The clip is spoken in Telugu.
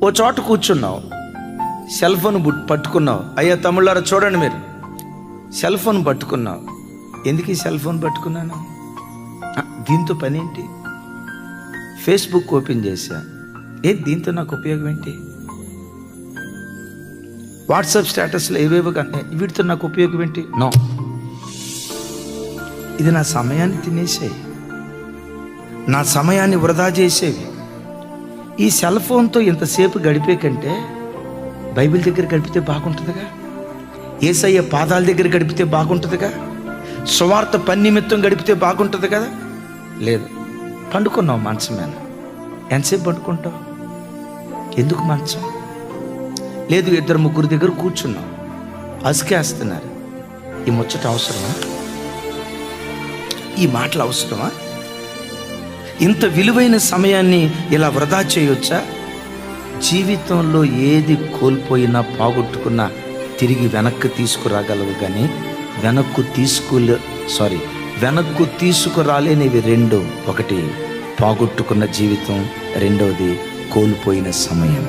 ఓ చోట కూర్చున్నావు, సెల్ ఫోన్ పట్టుకున్నావు. అయ్యా తమ్ముళ్ళారా చూడండి, మీరు సెల్ ఫోన్ పట్టుకున్నావు. ఎందుకు ఈ సెల్ ఫోన్ పట్టుకున్నాను? దీంతో పని ఏంటి? ఫేస్బుక్ ఓపెన్ చేశా, దీంతో నాకు ఉపయోగం ఏంటి? వాట్సాప్ స్టేటస్లో ఏవేవో వీటితో నాకు ఉపయోగం ఏంటి? నో, ఇది నా సమయాన్ని తినేసేవి, నా సమయాన్ని వృధా చేసేవి. ఈ సెల్ ఫోన్తో ఇంతసేపు గడిపే కంటే బైబిల్ దగ్గర గడిపితే బాగుంటుందిగా, యేసయ్య పాదాల దగ్గర గడిపితే బాగుంటుందిగా, సువార్త పని నిమిత్తం గడిపితే బాగుంటుంది కదా. లేదు, పండుకున్నావు మంచం మీద. ఎంతసేపు పండుకుంటావు? ఎందుకు మంచం? లేదు, 2-3 దగ్గర కూర్చున్నావు, అసుకేస్తున్నారు. ఈ ముచ్చట అవసరమా? ఈ మాటలు అవసరమా? ఇంత విలువైన సమయాన్ని ఇలా వృధా చేయొచ్చా? జీవితంలో ఏది కోల్పోయినా పోగొట్టుకున్నా తిరిగి వెనక్కి తీసుకురాగలవు, కానీ వెనక్కు తీసుకురాలేనివి రెండు. ఒకటి పోగొట్టుకున్న జీవితం, రెండవది కోల్పోయిన సమయం.